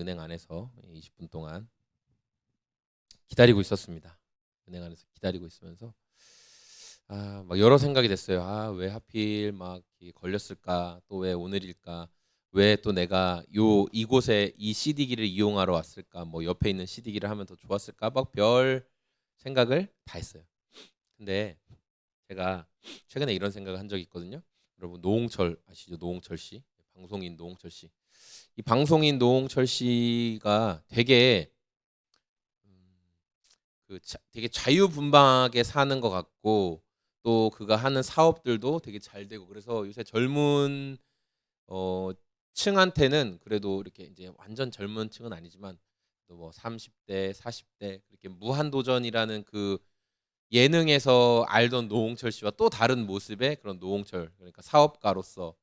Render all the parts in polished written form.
은행 안에서 20분 동안 기다리고 있었습니다. 은행 안에서 기다리고 있으면서 막 여러 생각이 됐어요. 왜 하필 막 걸렸을까? 또 왜 오늘일까? 왜 또 내가 이곳에 이 CD기를 이용하러 왔을까? 뭐 옆에 있는 CD기를 하면 더 좋았을까? 막 별 생각을 다 했어요. 근데 제가 최근에 이런 생각을 한 적이 있거든요. 여러분 노홍철 아시죠? 노홍철 씨. 방송인 노홍철 씨. 이 방송인 노홍철 씨가 되게 되게 자유분방하게 사는 것 같고 또 그가 하는 사업들도 되게 잘 되고 그래서 요새 젊은 어, 층한테는 그래도 이렇게 이제 완전 젊은 층은 아니지만 또 뭐 30대, 40대 그렇게 무한도전이라는 그 예능에서 알던 노홍철 씨와 또 다른 모습의 그런 노홍철 그러니까 사업가로서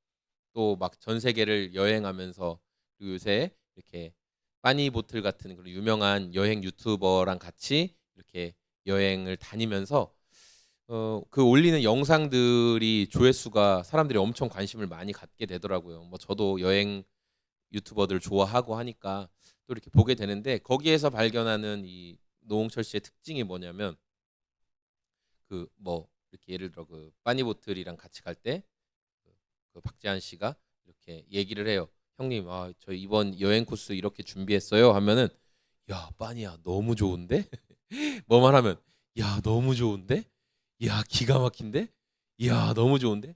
또 막 전 세계를 여행하면서 그리고 요새 이렇게 빠니보틀 같은 그런 유명한 여행 유튜버랑 같이 이렇게 여행을 다니면서 그 올리는 영상들이 조회수가 사람들이 엄청 관심을 많이 갖게 되더라고요. 뭐 저도 여행 유튜버들 좋아하고 하니까 또 이렇게 보게 되는데 거기에서 발견하는 이 노홍철 씨의 특징이 뭐냐면 그 뭐 이렇게 예를 들어 그 빠니보틀이랑 같이 갈 때 그 박재한 씨가 이렇게 얘기를 해요. 형님, 저 이번 여행 코스 이렇게 준비했어요. 하면은 야, 빠니야, 너무 좋은데? 뭐만 하면 야, 너무 좋은데? 야, 기가 막힌데? 야, 너무 좋은데?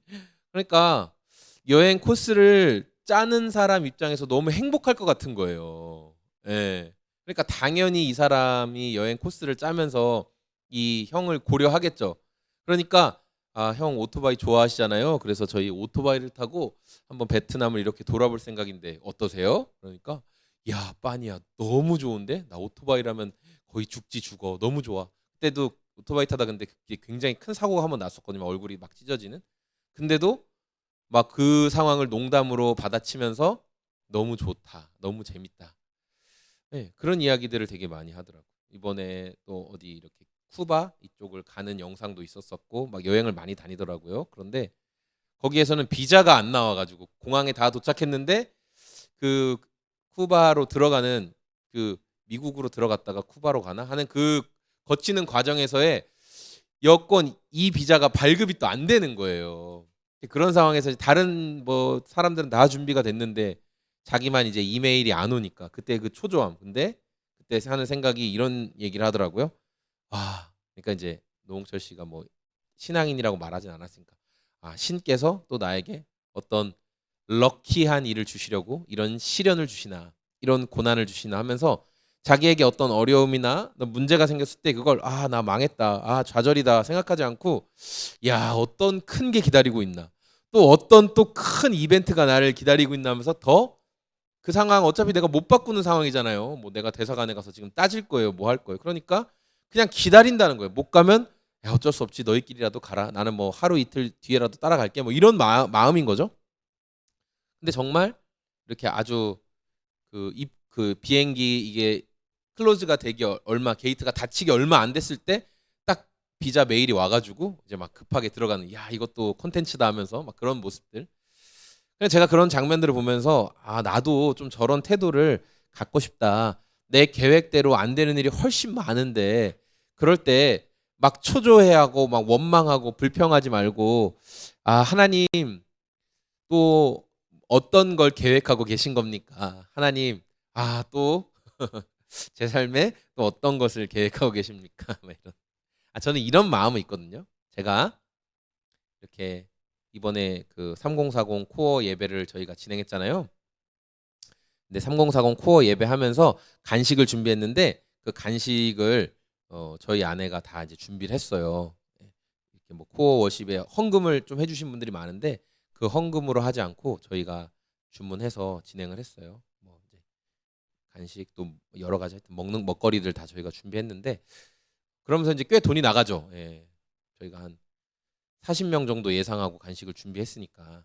그러니까 여행 코스를 짜는 사람 입장에서 너무 행복할 것 같은 거예요. 예. 그러니까 당연히 이 사람이 여행 코스를 짜면서 이 형을 고려하겠죠. 그러니까 형 오토바이 좋아하시잖아요. 그래서 저희 오토바이를 타고 한번 베트남을 이렇게 돌아볼 생각인데 어떠세요? 그러니까 야, 빠니야, 너무 좋은데? 나 오토바이라면 거의 죽지 죽어. 너무 좋아. 그때도 오토바이 타다 근데 그게 굉장히 큰 사고가 한번 났었거든요. 얼굴이 막 찢어지는. 근데도 막 그 상황을 농담으로 받아치면서 너무 좋다. 너무 재밌다. 네, 그런 이야기들을 되게 많이 하더라고. 이번에 또 어디 이렇게 쿠바 이쪽을 가는 영상도 있었었고 막 여행을 많이 다니더라고요. 그런데 거기에서는 비자가 안 나와가지고 공항에 다 도착했는데 그 쿠바로 들어가는 그 미국으로 들어갔다가 쿠바로 가나 하는 그 거치는 과정에서의 여권 이 비자가 발급이 또 안 되는 거예요. 그런 상황에서 다른 뭐 사람들은 다 준비가 됐는데 자기만 이제 이메일이 안 오니까 그때 그 초조함. 근데 그때 하는 생각이 이런 얘기를 하더라고요. 그러니까 이제 노홍철 씨가 뭐 신앙인이라고 말하진 않았으니까 신께서 또 나에게 어떤 럭키한 일을 주시려고 이런 시련을 주시나 이런 고난을 주시나 하면서 자기에게 어떤 어려움이나 문제가 생겼을 때 그걸 나 망했다 좌절이다 생각하지 않고 야 어떤 큰 게 기다리고 있나 또 어떤 또 큰 이벤트가 나를 기다리고 있나 하면서 더 그 상황 어차피 내가 못 바꾸는 상황이잖아요. 뭐 내가 대사관에 가서 지금 따질 거예요. 뭐 할 거예요. 그러니까 그냥 기다린다는 거예요. 못 가면 야, 어쩔 수 없지. 너희끼리라도 가라. 나는 뭐 하루 이틀 뒤에라도 따라갈게. 뭐 이런 마음인 거죠. 근데 정말 이렇게 아주 그 비행기 이게 클로즈가 되기 얼마 게이트가 닫히기 얼마 안 됐을 때 딱 비자 메일이 와가지고 이제 막 급하게 들어가는 야 이것도 콘텐츠다 하면서 막 그런 모습들. 그냥 제가 그런 장면들을 보면서 나도 좀 저런 태도를 갖고 싶다. 내 계획대로 안 되는 일이 훨씬 많은데 그럴 때 막 초조해하고 막 원망하고 불평하지 말고 하나님 또 어떤 걸 계획하고 계신 겁니까? 하나님, 또 제 삶에 또 어떤 것을 계획하고 계십니까? 막 이런. 저는 이런 마음은 있거든요. 제가 이렇게 이번에 그 3040 코어 예배를 저희가 진행했잖아요. 근데 3040 코어 예배하면서 간식을 준비했는데 그 간식을 저희 아내가 다 이제 준비를 했어요. 이렇게 뭐 코어 워십에 헌금을 좀 해주신 분들이 많은데 그 헌금으로 하지 않고 저희가 주문해서 진행을 했어요. 뭐 이제 간식 또 여러 가지 하여튼 먹는 먹거리들 다 저희가 준비했는데 그러면서 이제 꽤 돈이 나가죠. 예. 저희가 한 40명 정도 예상하고 간식을 준비했으니까.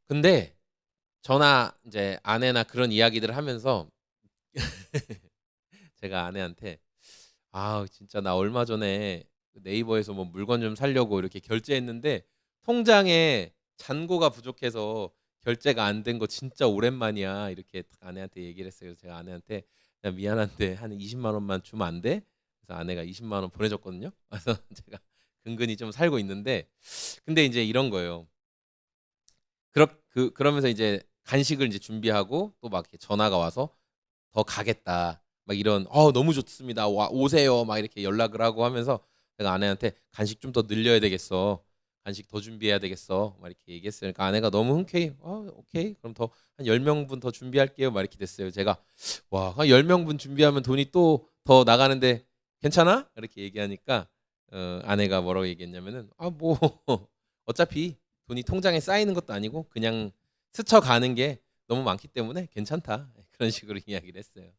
근데 저나 이제 아내나 그런 이야기들을 하면서 제가 아내한테 진짜 나 얼마 전에 네이버에서 뭐 물건 좀 사려고 이렇게 결제했는데 통장에 잔고가 부족해서 결제가 안 된 거 진짜 오랜만이야." 이렇게 딱 아내한테 얘기를 했어요. 그래서 제가 아내한테 "야 미안한데 한 20만 원만 주면 안 돼?" 그래서 아내가 20만 원 보내줬거든요. 그래서 제가 근근히 좀 살고 있는데 근데 이제 이런 거예요. 그러면서 이제 간식을 이제 준비하고 또 막 이렇게 전화가 와서 "더 가겠다." 막 이런 너무 좋습니다. 와 오세요." 막 이렇게 연락을 하고 하면서 제가 아내한테 "간식 좀 더 늘려야 되겠어. 간식 더 준비해야 되겠어." 막 이렇게 얘기했어요. 그러니까 아내가 너무 흔쾌히 오케이. 그럼 더 한 10 명분 더 준비할게요." 막 이렇게 됐어요. 제가 "와 한 10 명분 준비하면 돈이 또 더 나가는데 괜찮아?" 이렇게 얘기하니까 아내가 뭐라고 얘기했냐면은 뭐 어차피 돈이 통장에 쌓이는 것도 아니고 그냥 스쳐가는 게 너무 많기 때문에 괜찮다." 그런 식으로 이야기를 했어요.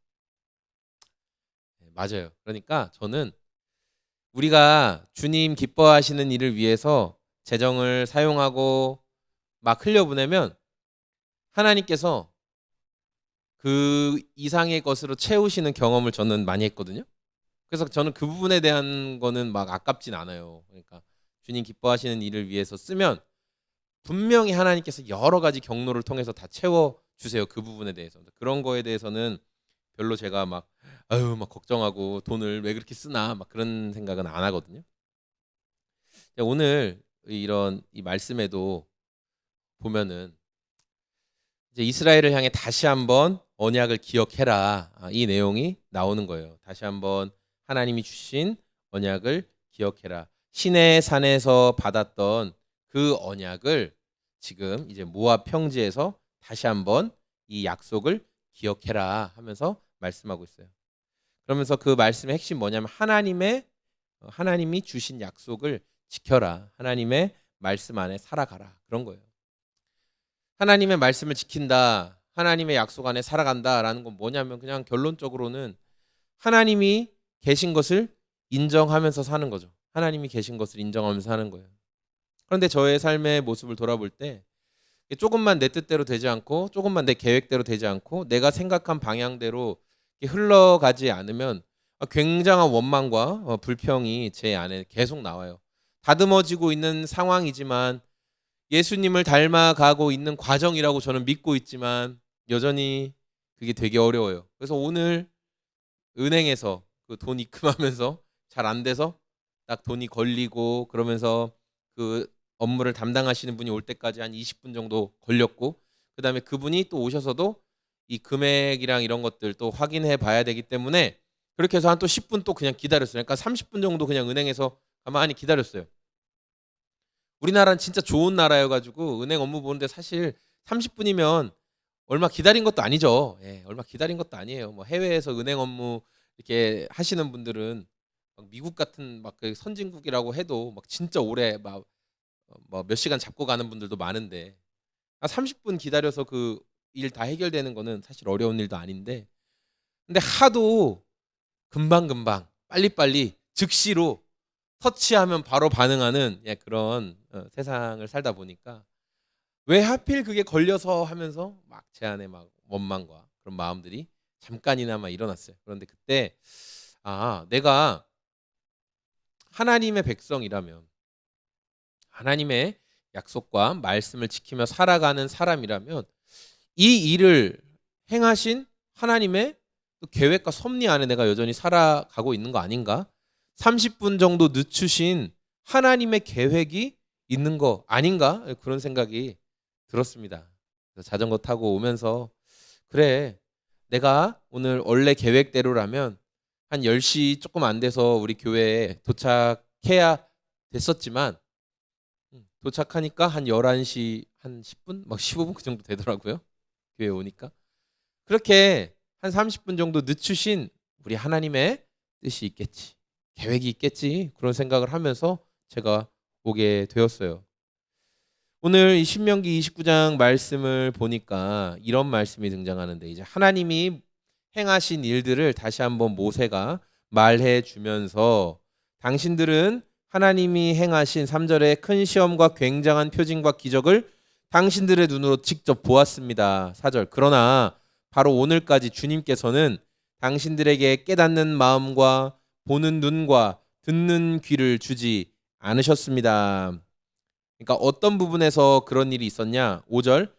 네 맞아요. 그러니까 저는 우리가 주님 기뻐하시는 일을 위해서 재정을 사용하고 막 흘려보내면 하나님께서 그 이상의 것으로 채우시는 경험을 저는 많이 했거든요. 그래서 저는 그 부분에 대한 거는 막 아깝진 않아요. 그러니까 주님 기뻐하시는 일을 위해서 쓰면 분명히 하나님께서 여러 가지 경로를 통해서 다 채워 주세요. 그 부분에 대해서. 그런 거에 대해서는 별로 제가 막 아유 막 걱정하고 돈을 왜 그렇게 쓰나 막 그런 생각은 안 하거든요. 오늘 이런 이 말씀에도 보면은 이제 이스라엘을 향해 다시 한번 언약을 기억해라. 이 내용이 나오는 거예요. 다시 한번 하나님이 주신 언약을 기억해라. 시내 산에서 받았던 그 언약을 지금 이제 모압 평지에서 다시 한번 이 약속을 기억해라 하면서 말씀하고 있어요. 그러면서 그 말씀의 핵심 뭐냐면 하나님이 주신 약속을 지켜라. 하나님의 말씀 안에 살아가라. 그런 거예요. 하나님의 말씀을 지킨다. 하나님의 약속 안에 살아간다라는 건 뭐냐면 그냥 결론적으로는 하나님이 계신 것을 인정하면서 사는 거죠. 하나님이 계신 것을 인정하면서 사는 거예요. 그런데 저의 삶의 모습을 돌아볼 때 조금만 내 뜻대로 되지 않고 조금만 내 계획대로 되지 않고 내가 생각한 방향대로 흘러가지 않으면 굉장한 원망과 불평이 제 안에 계속 나와요. 다듬어지고 있는 상황이지만 예수님을 닮아가고 있는 과정이라고 저는 믿고 있지만 여전히 그게 되게 어려워요. 그래서 오늘 은행에서 그 돈 입금하면서 잘 안 돼서 딱 돈이 걸리고 그러면서 그 업무를 담당하시는 분이 올 때까지 한 20분 정도 걸렸고 그다음에 그분이 또 오셔서도 이 금액이랑 이런 것들 또 확인해 봐야 되기 때문에 그렇게 해서 한 또 10분 또 그냥 기다렸어요. 그러니까 30분 정도 그냥 은행에서 가만히 기다렸어요. 우리나라는 진짜 좋은 나라여 가지고 은행 업무 보는데 사실 30분이면 얼마 기다린 것도 아니죠. 예. 얼마 기다린 것도 아니에요. 뭐 해외에서 은행 업무 이렇게 하시는 분들은 막 미국 같은 막 그 선진국이라고 해도 막 진짜 오래 막 뭐 몇 시간 잡고 가는 분들도 많은데 30분 기다려서 그 일 다 해결되는 거는 사실 어려운 일도 아닌데 근데 하도 금방금방 빨리빨리 즉시로 터치하면 바로 반응하는 그런 세상을 살다 보니까 '왜 하필 그게 걸려서.' 하면서 막 제 안에 막 원망과 그런 마음들이 잠깐이나마 일어났어요. 그런데 그때 내가 하나님의 백성이라면 하나님의 약속과 말씀을 지키며 살아가는 사람이라면 이 일을 행하신 하나님의 그 계획과 섭리 안에 내가 여전히 살아가고 있는 거 아닌가? 30분 정도 늦추신 하나님의 계획이 있는 거 아닌가? 그런 생각이 들었습니다. 그래서 자전거 타고 오면서 그래 내가 오늘 원래 계획대로라면 한 10시 조금 안 돼서 우리 교회에 도착해야 됐었지만 도착하니까 한 11시 한 10분 막 15분 그 정도 되더라고요. 교회 오니까. 그렇게 한 30분 정도 늦추신 우리 하나님의 뜻이 있겠지. 계획이 있겠지. 그런 생각을 하면서 제가 오게 되었어요. 오늘 이 신명기 29장 말씀을 보니까 이런 말씀이 등장하는데 이제 하나님이 행하신 일들을 다시 한번 모세가 말해 주면서 당신들은 하나님이 행하신 3절의 큰 시험과 굉장한 표징과 기적을 당신들의 눈으로 직접 보았습니다. 4절 그러나 바로 오늘까지 주님께서는 당신들에게 깨닫는 마음과 보는 눈과 듣는 귀를 주지 않으셨습니다. 그러니까 어떤 부분에서 그런 일이 있었냐? 5절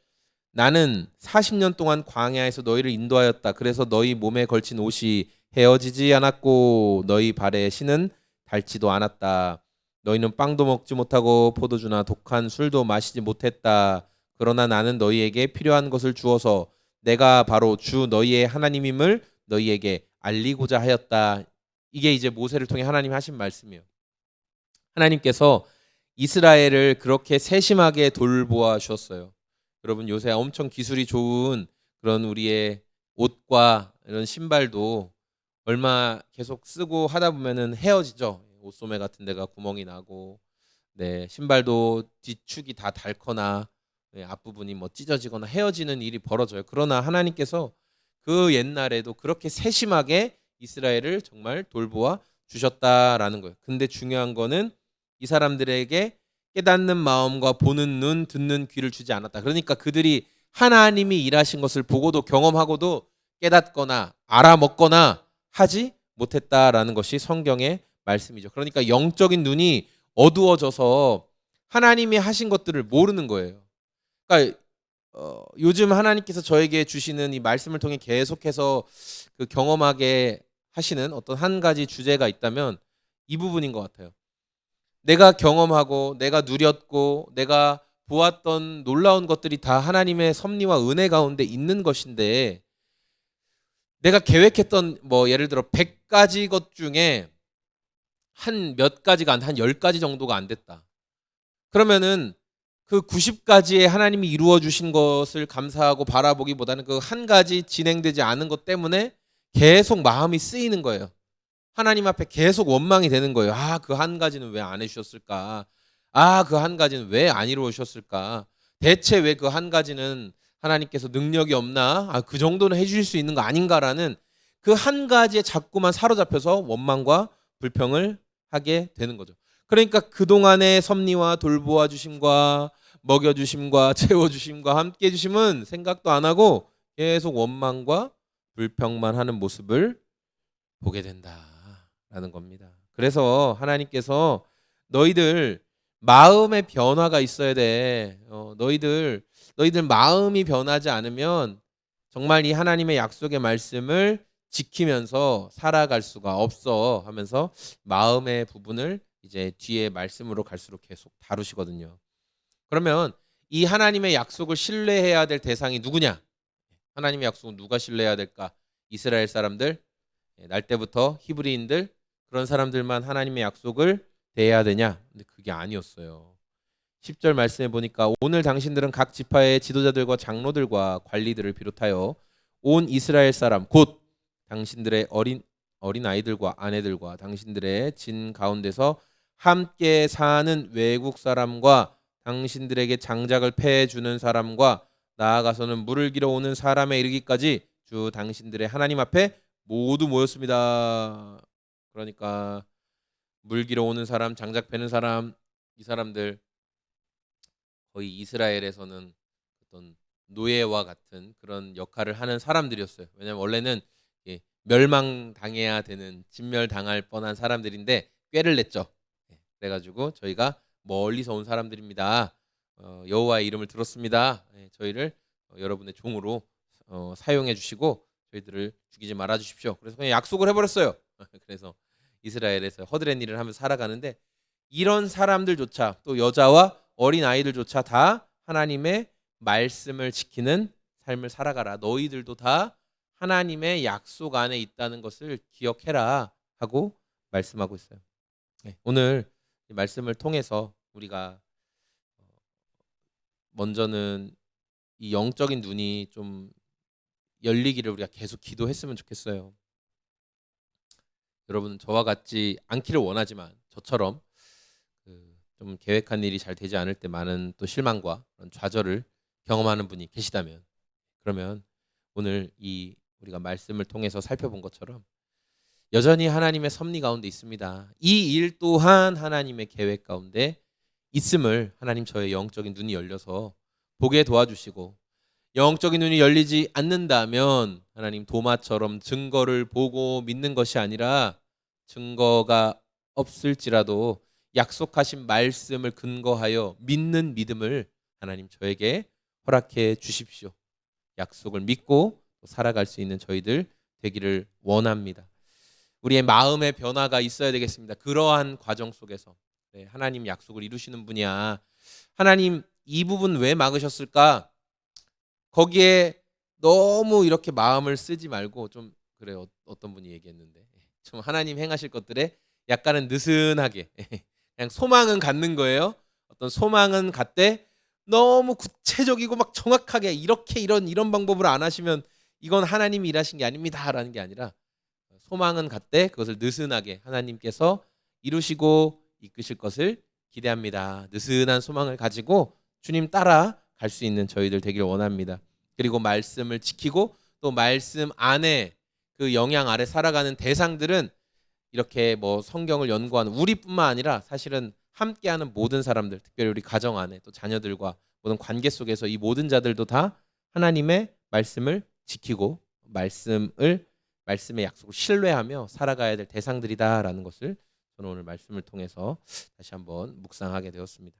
나는 40년 동안 광야에서 너희를 인도하였다. 그래서 너희 몸에 걸친 옷이 헤어지지 않았고 너희 발에 신은 닳지도 않았다. 너희는 빵도 먹지 못하고 포도주나 독한 술도 마시지 못했다. 그러나 나는 너희에게 필요한 것을 주어서 내가 바로 주 너희의 하나님임을 너희에게 알리고자 하였다. 이게 이제 모세를 통해 하나님이 하신 말씀이에요. 하나님께서 이스라엘을 그렇게 세심하게 돌보아 주셨어요. 여러분 요새 엄청 기술이 좋은 그런 우리의 옷과 이런 신발도 얼마 계속 쓰고 하다 보면은 헤어지죠. 옷소매 같은 데가 구멍이 나고, 네, 신발도 뒤축이 다 닳거나, 네, 앞부분이 뭐 찢어지거나 헤어지는 일이 벌어져요. 그러나 하나님께서 그 옛날에도 그렇게 세심하게 이스라엘을 정말 돌보아 주셨다라는 거예요. 근데 중요한 거는 이 사람들에게 깨닫는 마음과 보는 눈, 듣는 귀를 주지 않았다. 그러니까 그들이 하나님이 일하신 것을 보고도 경험하고도 깨닫거나 알아먹거나 하지 못했다라는 것이 성경의 말씀이죠. 그러니까 영적인 눈이 어두워져서 하나님이 하신 것들을 모르는 거예요. 그러니까 요즘 하나님께서 저에게 주시는 이 말씀을 통해 계속해서 그 경험하게 하시는 어떤 한 가지 주제가 있다면 이 부분인 것 같아요. 내가 경험하고 내가 누렸고 내가 보았던 놀라운 것들이 다 하나님의 섭리와 은혜 가운데 있는 것인데, 내가 계획했던 뭐 예를 들어 100가지 것 중에 한 몇 가지가 한 10가지 정도가 안 됐다. 그러면은 그 90가지의 하나님이 이루어 주신 것을 감사하고 바라보기보다는 그 한 가지 진행되지 않은 것 때문에 계속 마음이 쓰이는 거예요. 하나님 앞에 계속 원망이 되는 거예요. 아, 그 한 가지는 왜 안 해주셨을까? 아, 그 한 가지는 왜 안 이루어주셨을까? 대체 왜 그 한 가지는 하나님께서 능력이 없나? 아, 그 정도는 해주실 수 있는 거 아닌가라는 그 한 가지에 자꾸만 사로잡혀서 원망과 불평을 하게 되는 거죠. 그러니까 그동안의 섭리와 돌보아 주심과 먹여주심과 채워주심과 함께 해주심은 생각도 안 하고 계속 원망과 불평만 하는 모습을 보게 된다라는 겁니다. 그래서 하나님께서 너희들 마음의 변화가 있어야 돼. 너희들 마음이 변하지 않으면 정말 이 하나님의 약속의 말씀을 지키면서 살아갈 수가 없어 하면서 마음의 부분을 이제 뒤에 말씀으로 갈수록 계속 다루시거든요. 그러면 이 하나님의 약속을 신뢰해야 될 대상이 누구냐? 하나님의 약속은 누가 신뢰해야 될까? 이스라엘 사람들, 날 때부터 히브리인들, 그런 사람들만 하나님의 약속을 대해야 되냐? 근데 그게 아니었어요. 10절 말씀해 보니까 오늘 당신들은 각 지파의 지도자들과 장로들과 관리들을 비롯하여 온 이스라엘 사람 곧 당신들의 어린 아이들과 아내들과 당신들의 진 가운데서 함께 사는 외국 사람과 당신들에게 장작을 패해 주는 사람과 나아가서는 물을 길어 오는 사람에 이르기까지 주 당신들의 하나님 앞에 모두 모였습니다. 그러니까 물 길어 오는 사람, 장작 패는 사람, 이 사람들 거의 이스라엘에서는 어떤 노예와 같은 그런 역할을 하는 사람들이었어요. 왜냐하면 원래는 멸망당해야 되는, 진멸당할 뻔한 사람들인데 꾀를 냈죠. 그래가지고 저희가 멀리서 온 사람들입니다. 여호와의 이름을 들었습니다. 저희를 여러분의 종으로 사용해 주시고 저희들을 죽이지 말아 주십시오. 그래서 그냥 약속을 해버렸어요. 그래서 이스라엘에서 허드렛 일을 하면서 살아가는데, 이런 사람들조차 또 여자와 어린 아이들조차 다 하나님의 말씀을 지키는 삶을 살아가라. 너희들도 다 하나님의 약속 안에 있다는 것을 기억해라 하고 말씀하고 있어요. 오늘 이 말씀을 통해서 우리가 먼저는 이 영적인 눈이 좀 열리기를 우리가 계속 기도했으면 좋겠어요. 여러분 저와 같지 않기를 원하지만 저처럼 좀 계획한 일이 잘 되지 않을 때 많은 또 실망과 그런 좌절을 경험하는 분이 계시다면, 그러면 오늘 이 우리가 말씀을 통해서 살펴본 것처럼 여전히 하나님의 섭리 가운데 있습니다. 이 일 또한 하나님의 계획 가운데 있음을 하나님 저의 영적인 눈이 열려서 보게 도와주시고, 영적인 눈이 열리지 않는다면 하나님 도마처럼 증거를 보고 믿는 것이 아니라 증거가 없을지라도 약속하신 말씀을 근거하여 믿는 믿음을 하나님 저에게 허락해 주십시오. 약속을 믿고 살아갈 수 있는 저희들 되기를 원합니다. 우리의 마음의 변화가 있어야 되겠습니다. 그러한 과정 속에서 네, 하나님 약속을 이루시는 분이야. 하나님 이 부분 왜 막으셨을까? 거기에 너무 이렇게 마음을 쓰지 말고 좀 그래요. 어떤 분이 얘기했는데 좀 하나님 행하실 것들에 약간은 느슨하게 그냥 소망은 갖는 거예요. 어떤 소망은 갖되 너무 구체적이고 막 정확하게 이렇게 이런 방법으로 안 하시면 이건 하나님이 일하신 게 아닙니다라는 게 아니라 소망은 갖되 그것을 느슨하게 하나님께서 이루시고 이끄실 것을 기대합니다. 느슨한 소망을 가지고 주님 따라 갈 수 있는 저희들 되길 원합니다. 그리고 말씀을 지키고 또 말씀 안에 그 영향 아래 살아가는 대상들은 이렇게 뭐 성경을 연구하는 우리뿐만 아니라 사실은 함께하는 모든 사람들, 특별히 우리 가정 안에 또 자녀들과 모든 관계 속에서 이 모든 자들도 다 하나님의 말씀을 지키고 말씀의 약속을 신뢰하며 살아가야 될 대상들이다라는 것을 저는 오늘 말씀을 통해서 다시 한번 묵상하게 되었습니다.